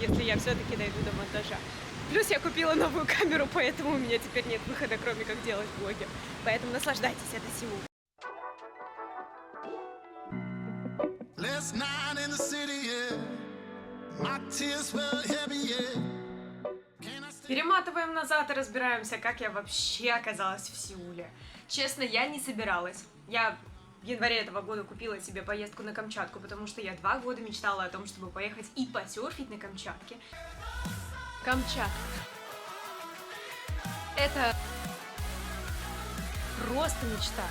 если я все-таки дойду до монтажа. Плюс я купила новую камеру, поэтому у меня теперь нет выхода, кроме как делать блоги. Поэтому наслаждайтесь, это Сеул. Перематываем назад и разбираемся, как я вообще оказалась в Сеуле. Честно, я не собиралась. Я в январе этого года купила себе поездку на Камчатку, потому что я 2 года мечтала о том, чтобы поехать и посерфить на Камчатке. Камчатка. Это просто мечта.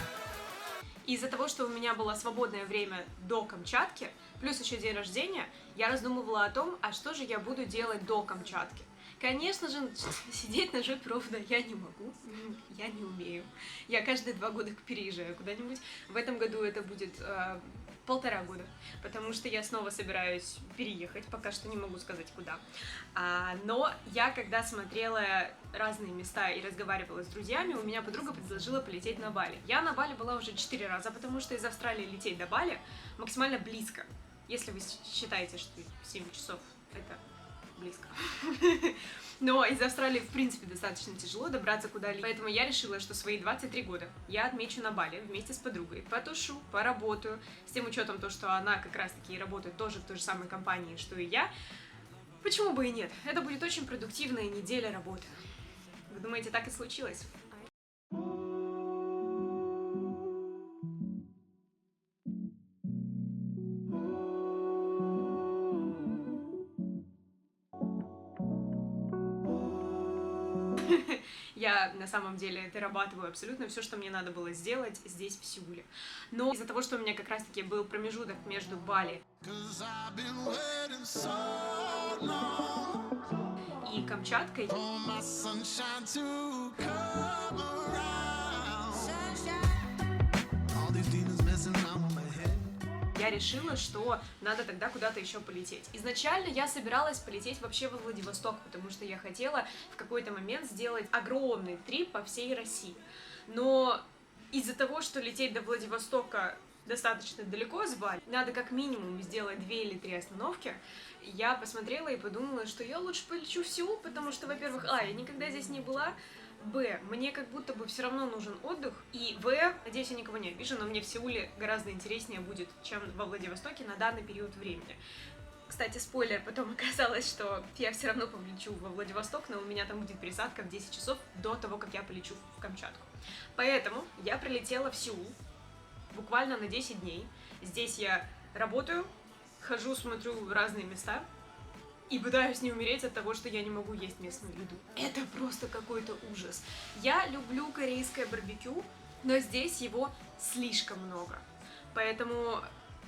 Из-за того, что у меня было свободное время до Камчатки, плюс еще день рождения, я раздумывала о том, а что же я буду делать до Камчатки. Конечно же, сидеть на жопе ровно я не могу, я не умею. Я каждые 2 года переезжаю куда-нибудь. В этом году это будет 1,5 года, потому что я снова собираюсь переехать, пока что не могу сказать куда. Но я, когда смотрела разные места и разговаривала с друзьями, у меня подруга предложила полететь на Бали. Я на Бали была уже 4 раза, потому что из Австралии лететь до Бали максимально близко. Если вы считаете, что 7 часов это близко. Но из Австралии, в принципе, достаточно тяжело добраться куда-либо. Поэтому я решила, что свои 23 года я отмечу на Бали вместе с подругой. Потушу, поработаю. С тем учетом, что она как раз-таки работает тоже в той же самой компании, что и я. Почему бы и нет? Это будет очень продуктивная неделя работы. Вы думаете, так и случилось? Я на самом деле дорабатываю абсолютно все, что мне надо было сделать здесь, в Сеуле. Но из-за того, что у меня как раз-таки был промежуток между Бали и Камчаткой, я решила, что надо тогда куда-то еще полететь. Изначально я собиралась полететь вообще во Владивосток, потому что я хотела в какой-то момент сделать огромный трип по всей России. Но из-за того, что лететь до Владивостока достаточно далеко с Бали, надо как минимум сделать 2 или 3 остановки, я посмотрела и подумала, что я лучше полечу в Сеул, потому что, во-первых, я никогда здесь не была, б, мне как будто бы все равно нужен отдых, и в, надеюсь, я никого не обижу, но мне в Сеуле гораздо интереснее будет, чем во Владивостоке на данный период времени. Кстати, спойлер, потом оказалось, что я все равно полечу во Владивосток, но у меня там будет пересадка в 10 часов до того, как я полечу в Камчатку. Поэтому я прилетела в Сеул буквально на 10 дней. Здесь я работаю, хожу, смотрю разные места и пытаюсь не умереть от того, что я не могу есть местную еду. Это просто какой-то ужас. Я люблю корейское барбекю, но здесь его слишком много. Поэтому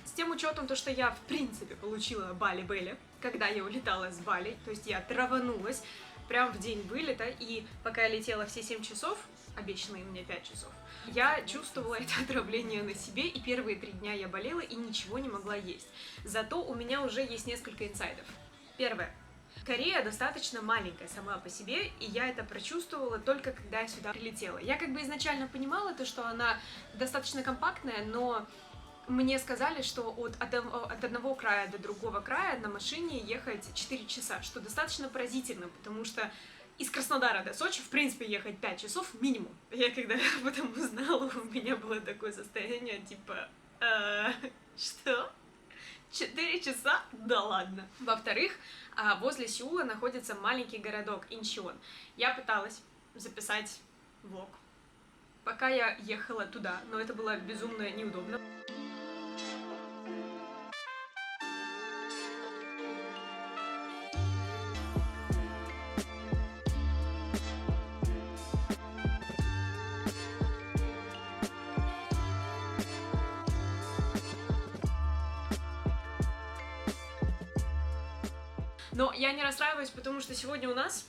с тем учетом, что я в принципе получила Бали-Белли, когда я улетала с Бали, то есть я траванулась прям в день вылета, и пока я летела все 7 часов, обещанные мне 5 часов, я чувствовала это отравление на себе, и первые 3 дня я болела и ничего не могла есть. Зато у меня уже есть несколько инсайдов. Первое. Корея достаточно маленькая сама по себе, и я это прочувствовала только когда я сюда прилетела. Я как бы изначально понимала то, что она достаточно компактная, но мне сказали, что от одного края до другого края на машине ехать 4 часа, что достаточно поразительно, потому что из Краснодара до Сочи, в принципе, ехать 5 часов минимум. Я когда об этом узнала, у меня было такое состояние, типа, что? 4 часа? Да ладно. Во-вторых, возле Сеула находится маленький городок Инчхон. Я пыталась записать влог, пока я ехала туда, но это было безумно неудобно. Но я не расстраиваюсь, потому что сегодня у нас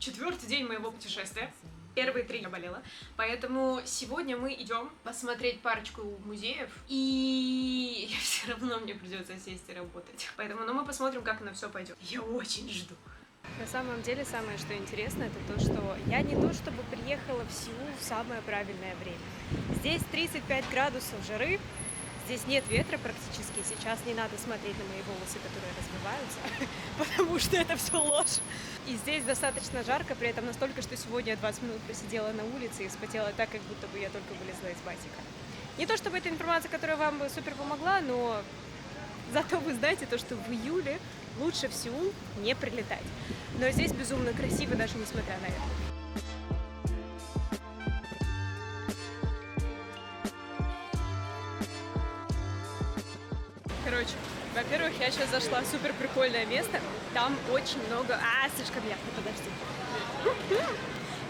4-й день моего путешествия. Первые 3 я болела. Поэтому сегодня мы идем посмотреть парочку музеев. И все равно мне придется сесть и работать. Поэтому мы посмотрим, как на все пойдет. Я очень жду. На самом деле, самое что интересно, это то, что я не то чтобы приехала в Сеул в самое правильное время. Здесь 35 градусов жары. Здесь нет ветра практически, сейчас не надо смотреть на мои волосы, которые развиваются, потому что это все ложь. И здесь достаточно жарко, при этом настолько, что сегодня я 20 минут посидела на улице и вспотела так, как будто бы я только вылезла из батика. Не то чтобы это информация, которая вам бы супер помогла, но зато вы знаете то, что в июле лучше в Сеул не прилетать. Но здесь безумно красиво, даже несмотря на это. Короче, во-первых, я сейчас зашла в супер прикольное место. Там очень много... слишком ярко, подожди.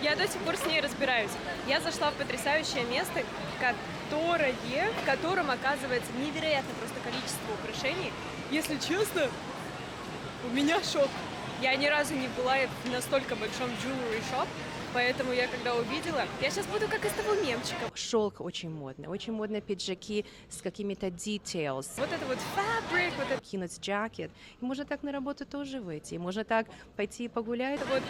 Я до сих пор с ней разбираюсь. Я зашла в потрясающее место, в котором оказывается невероятное просто количество украшений. Если честно, у меня шок. Я ни разу не была в настолько большом jewelry shop, поэтому я когда увидела, я сейчас буду как из того мемчика. Шелк очень модно пиджаки с какими-то details. Вот это вот fabric, вот это Кинуть джакет. И можно так на работу тоже выйти, и можно так пойти погулять. вот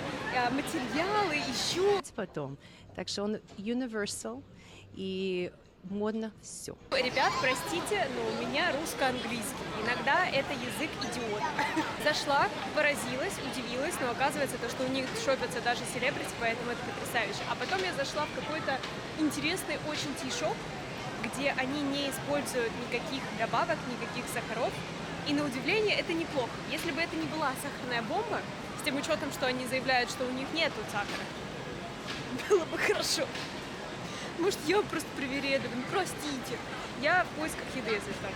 материалы еще. Потом. Так что он universal и модно все. Ребят, простите, но у меня русско-английский. Иногда это язык идиота. Зашла, поразилась, удивилась, но оказывается, то, что у них шопятся даже селебрити, поэтому это потрясающе. А потом я зашла в какой-то интересный очень ти-шоп, где они не используют никаких добавок, никаких сахаров. И на удивление это неплохо. Если бы это не была сахарная бомба, с тем учетом, что они заявляют, что у них нету сахара, было бы хорошо. Может, я просто привередлива, простите. Я в поисках еды, если что.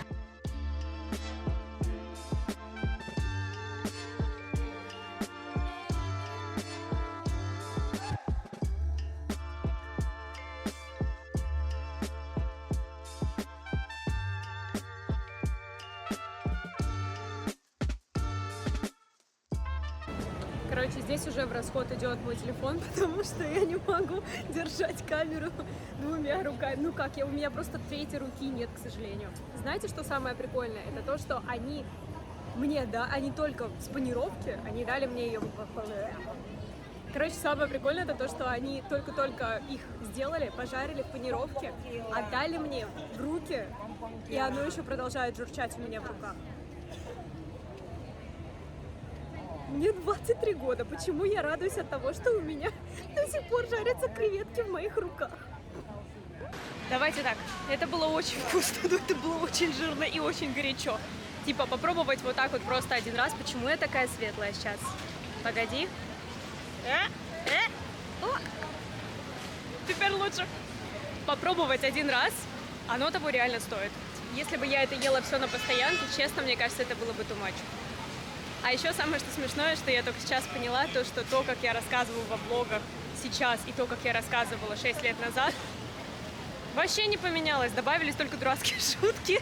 Короче, здесь уже в расход идет мой телефон, потому что я не могу держать камеру двумя руками. Ну как, у меня просто третьей руки нет, к сожалению. Знаете, что самое прикольное? Это то, что они они только с панировки, они дали мне ее... Короче, самое прикольное это то, что они только-только их сделали, пожарили в панировке, отдали мне в руки, и оно еще продолжает журчать у меня в руках. Мне 23 года. Почему я радуюсь от того, что у меня до сих пор жарятся креветки в моих руках? Давайте так. Это было очень вкусно, но это было очень жирно и очень горячо. Типа попробовать вот так вот просто один раз. Почему я такая светлая сейчас? Погоди. Теперь лучше. Попробовать один раз. Оно того реально стоит. Если бы я это ела все на постоянке, честно, мне кажется, это было бы too much. А еще самое что смешное, что я только сейчас поняла, то, как я рассказываю во влогах сейчас и то, как я рассказывала 6 лет назад, вообще не поменялось. Добавились только дурацкие шутки.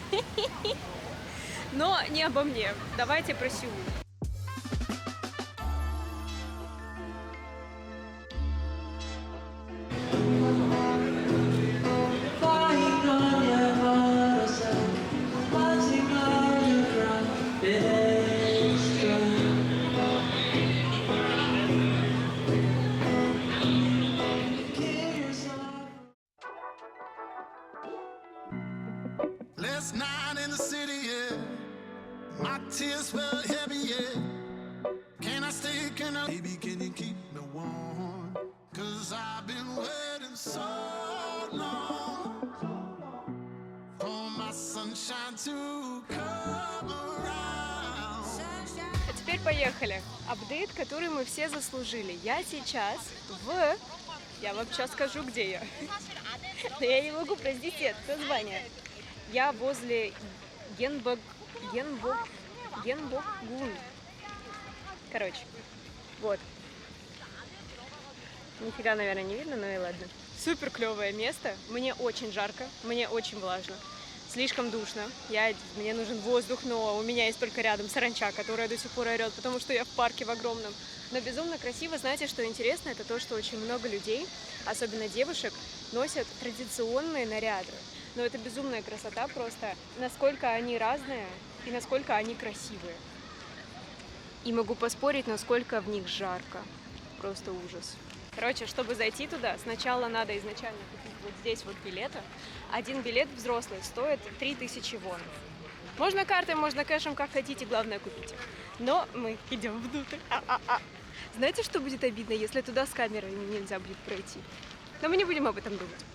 Но не обо мне. Давайте про Сеул. Last night in the city, yeah. My tears fell heavy, yeah. Can I stay? Can I? Baby, can you keep me warm? 'Cause I've been waiting so long for my sunshine to come around. А теперь поехали. Апдейт, который мы все заслужили. Я сейчас Я вам сейчас скажу, где я. Но я не могу произнести это название. Я возле Генбокгун. Короче, вот. Нифига, наверное, не видно, но и ладно. Супер клевое место. Мне очень жарко, мне очень влажно. Слишком душно. Мне нужен воздух, но у меня есть только рядом саранча, которая до сих пор орет, потому что я в парке в огромном. Но безумно красиво. Знаете, что интересно? Это то, что очень много людей, особенно девушек, носят традиционные наряды. Но это безумная красота просто. Насколько они разные и насколько они красивые. И могу поспорить, насколько в них жарко. Просто ужас. Короче, чтобы зайти туда, сначала надо изначально купить вот здесь вот билеты. Один билет взрослый стоит 3000 вон. Можно картой, можно кэшем, как хотите, главное купите. Но мы идем внутрь. Знаете, что будет обидно, если туда с камерой нельзя будет пройти? Но мы не будем об этом думать.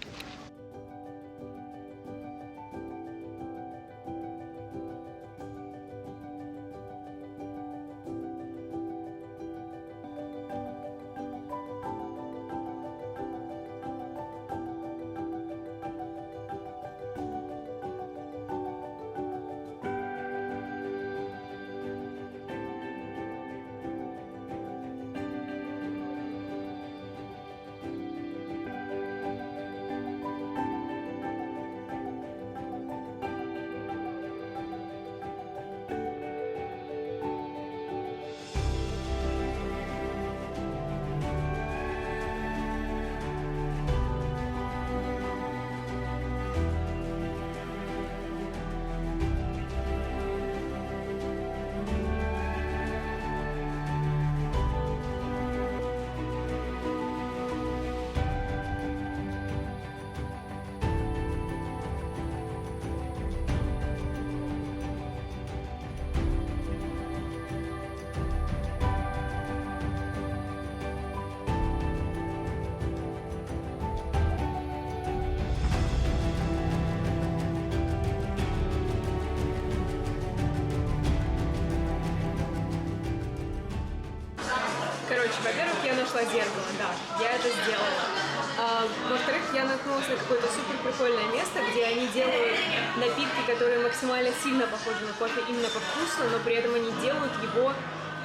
Короче, во-первых, я нашла зеркало, да, я это сделала. Во-вторых, я наткнулась на какое-то супер прикольное место, где они делают напитки, которые максимально сильно похожи на кофе именно по вкусу, но при этом они делают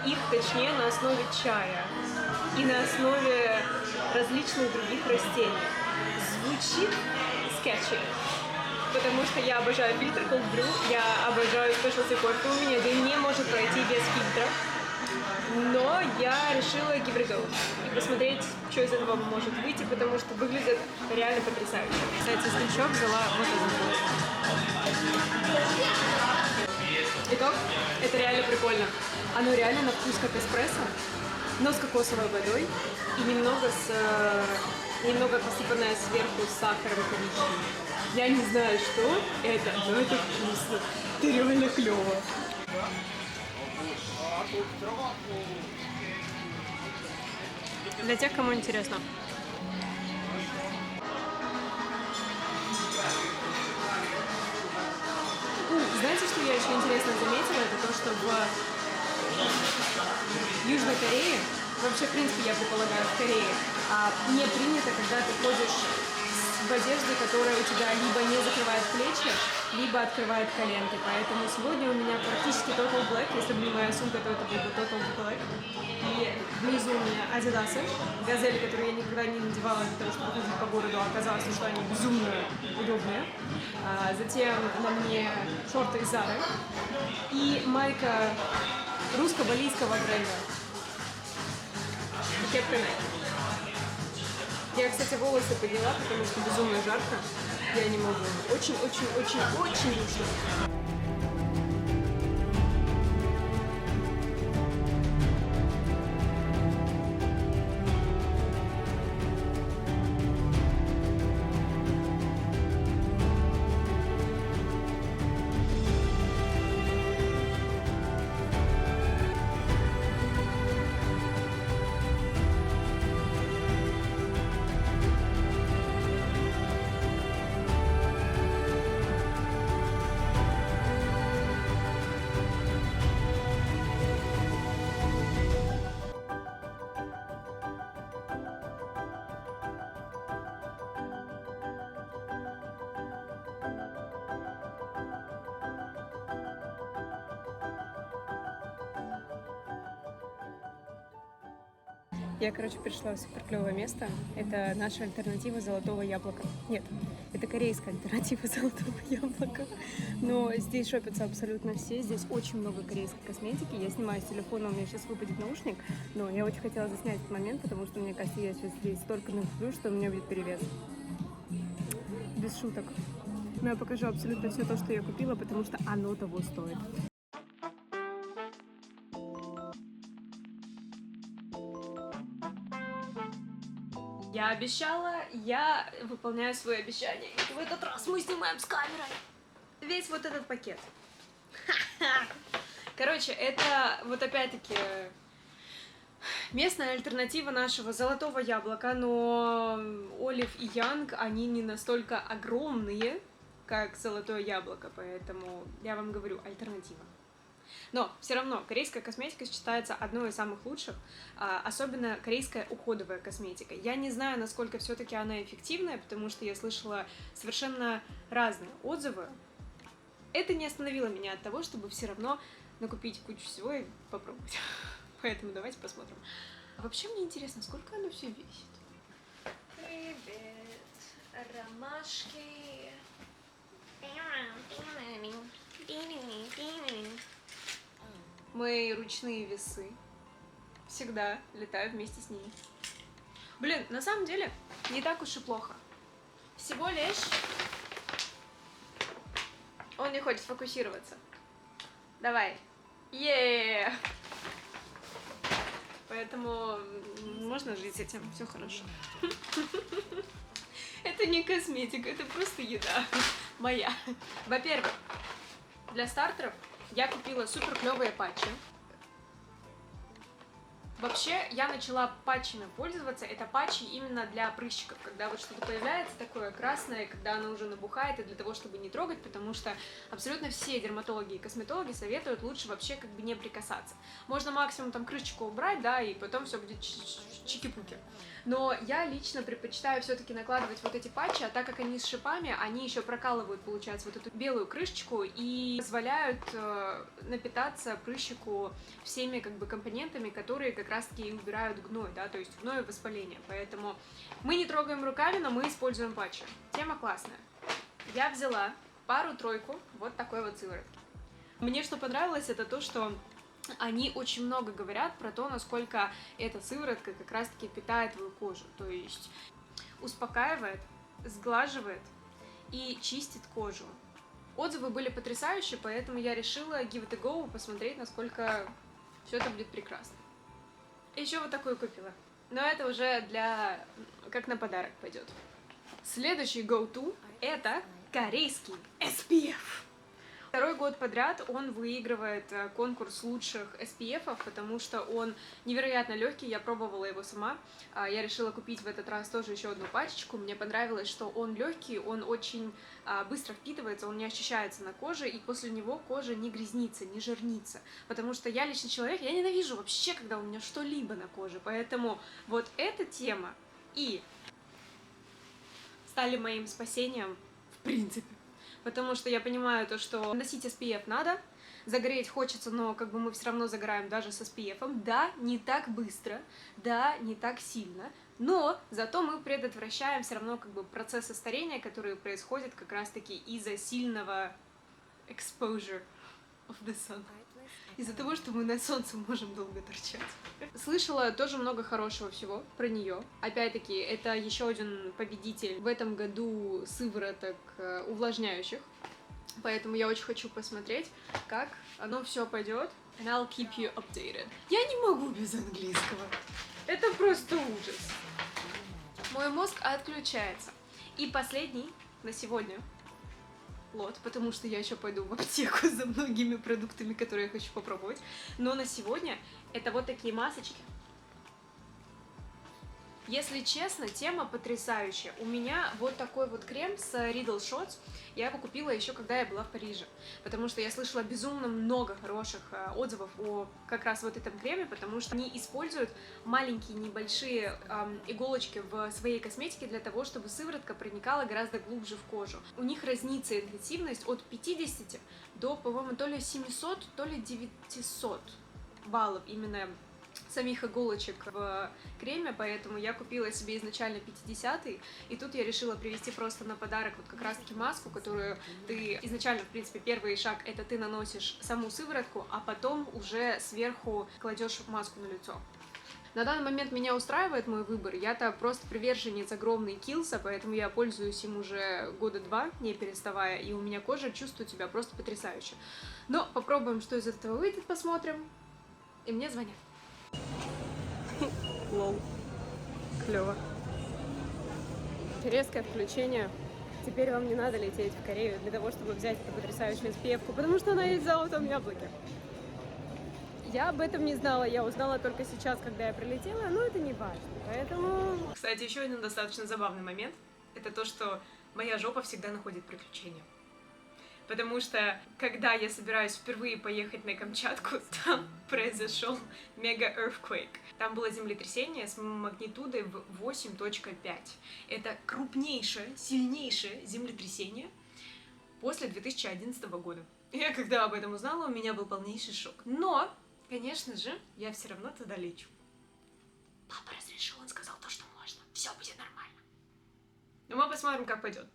их точнее на основе чая и на основе различных других растений. Звучит скетчи, потому что я обожаю фильтр Cold Brew, я обожаю specialty кофе, у меня день не может пройти без фильтра. Но я решила give it a go и посмотреть, что из этого может выйти, потому что выглядит реально потрясающе. Кстати, значок взяла вот этот. Итог, это реально прикольно. Оно реально на вкус как эспрессо, но с кокосовой водой и немного посыпанное сверху сахаром коричневым. Я не знаю, что это, но это вкусно. Это реально клево. Для тех, кому интересно. Знаете, что я еще интересно заметила? Это то, что в Южной Корее, вообще, в принципе, я предполагаю, в Корее, не принято, когда ты ходишь в одежде, которая у тебя либо не закрывает плечи, либо открывает коленки. Поэтому сегодня у меня практически Total Black. Если бы не моя сумка, то это был бы Total Black. И внизу у меня Адидасы, газели, которые я никогда не надевала для того, чтобы ходить по городу, а оказалось, что они безумно удобные. Затем на мне шорты из Зары и майка русско-балийского бренда. И кепка Nike. Я, кстати, волосы подняла, потому что безумно жарко. Я не могу. Очень-очень-очень-очень душно. Я, короче, пришла в супер клевое место. Это наша альтернатива золотого яблока. Нет, это корейская альтернатива золотого яблока. Но здесь шопятся абсолютно все. Здесь очень много корейской косметики. Я снимаю с телефона, у меня сейчас выпадет наушник. Но я очень хотела заснять этот момент, потому что, мне кажется, я сейчас здесь столько накуплю, что у меня будет перевес. Без шуток. Но я покажу абсолютно все то, что я купила, потому что оно того стоит. Я Я обещала, я выполняю свои обещания. И в этот раз мы снимаем с камерой весь вот этот пакет. Короче, это вот опять-таки местная альтернатива нашего золотого яблока, но Олив и Янг, они не настолько огромные, как золотое яблоко, поэтому я вам говорю, альтернатива. Но все равно корейская косметика считается одной из самых лучших, особенно корейская уходовая косметика. Я не знаю, насколько все-таки она эффективная, потому что я слышала совершенно разные отзывы. Это не остановило меня от того, чтобы все равно накупить кучу всего и попробовать. Поэтому давайте посмотрим. Вообще мне интересно, сколько оно все весит. Привет, ромашки. Мои ручные весы всегда летаю вместе с ними. Блин, на самом деле не так уж и плохо. Всего лишь... Он не хочет фокусироваться. Давай. Е-е-е! Поэтому можно жить с этим, все хорошо. Это не косметика, это просто еда моя. Во-первых, для стартеров я купила супер клевые патчи. Вообще, я начала патчами пользоваться. Это патчи именно для прыщиков, когда вот что-то появляется такое красное, когда оно уже набухает, и для того, чтобы не трогать, потому что абсолютно все дерматологи и косметологи советуют лучше вообще как бы не прикасаться. Можно максимум там крышечку убрать, да, и потом все будет чики-пуки. Но я лично предпочитаю все-таки накладывать вот эти патчи, а так как они с шипами, они еще прокалывают, получается, вот эту белую крышечку и позволяют напитаться прыщику всеми как бы компонентами, которые как раз-таки и убирают гной, да, то есть гной и воспаление. Поэтому мы не трогаем руками, но мы используем патчи. Тема классная. Я взяла пару-тройку вот такой вот сыворотки. Мне что понравилось, это то, что они очень много говорят про то, насколько эта сыворотка как раз-таки питает твою кожу. То есть успокаивает, сглаживает и чистит кожу. Отзывы были потрясающие, поэтому я решила give it a go, посмотреть, насколько все это будет прекрасно. Еще вот такую купила. Но это уже для... как на подарок пойдет. Следующий go-to это корейский SPF. Второй год подряд он выигрывает конкурс лучших SPF-ов, потому что он невероятно легкий, я пробовала его сама. Я решила купить в этот раз тоже еще одну пачечку. Мне понравилось, что он легкий, он очень быстро впитывается, он не ощущается на коже, и после него кожа не грязнится, не жирнится. Потому что я личный человек, я ненавижу вообще, когда у меня что-либо на коже. Поэтому вот эта тема и стали моим спасением в принципе. Потому что я понимаю то, что носить SPF надо, загореть хочется, но как бы мы все равно загораем даже с SPF. Да, не так быстро, да, не так сильно, но зато мы предотвращаем все равно как бы процессы старения, которые происходят как раз-таки из-за сильного exposure of the sun. Из-за того, что мы на солнце можем долго торчать. Слышала тоже много хорошего всего про нее. Опять-таки, это еще один победитель в этом году сывороток увлажняющих. Поэтому я очень хочу посмотреть, как оно все пойдет. And I'll keep you updated. Я не могу без английского. Это просто ужас. Мой мозг отключается. И последний на сегодня лот, потому что я еще пойду в аптеку за многими продуктами, которые я хочу попробовать. Но на сегодня это вот такие масочки. Если честно, тема потрясающая. У меня вот такой вот крем с Riddle Shots. Я его купила еще когда я была в Париже, потому что я слышала безумно много хороших отзывов о как раз вот этом креме, потому что они используют маленькие небольшие иголочки в своей косметике для того, чтобы сыворотка проникала гораздо глубже в кожу. У них разнится интенсивность от 50 до, по-моему, то ли 700, то ли 900 баллов именно самих иголочек в креме, поэтому я купила себе изначально 50-й, и тут я решила привезти просто на подарок вот как раз-таки маску, которую ты изначально, в принципе, первый шаг — это ты наносишь саму сыворотку, а потом уже сверху кладешь маску на лицо. На данный момент меня устраивает мой выбор, я-то просто приверженец огромной Килса, поэтому я пользуюсь им уже года 2, не переставая, и у меня кожа чувствует себя просто потрясающе. Но попробуем, что из этого выйдет, посмотрим, и мне звонят. Лол. Клево. Резкое включение. Теперь вам не надо лететь в Корею для того, чтобы взять эту потрясающую спевку, потому что она есть в золотом яблоке. Я об этом не знала, я узнала только сейчас, когда я прилетела, но это не важно, поэтому... Кстати, еще один достаточно забавный момент — это то, что моя жопа всегда находит приключения. Потому что, когда я собираюсь впервые поехать на Камчатку, там произошел мега-earthquake. Там было землетрясение с магнитудой в 8.5. Это крупнейшее, сильнейшее землетрясение после 2011 года. Я когда об этом узнала, у меня был полнейший шок. Но, конечно же, я все равно туда лечу. Папа разрешил, он сказал то, что можно. Все будет нормально. Но мы посмотрим, как пойдет.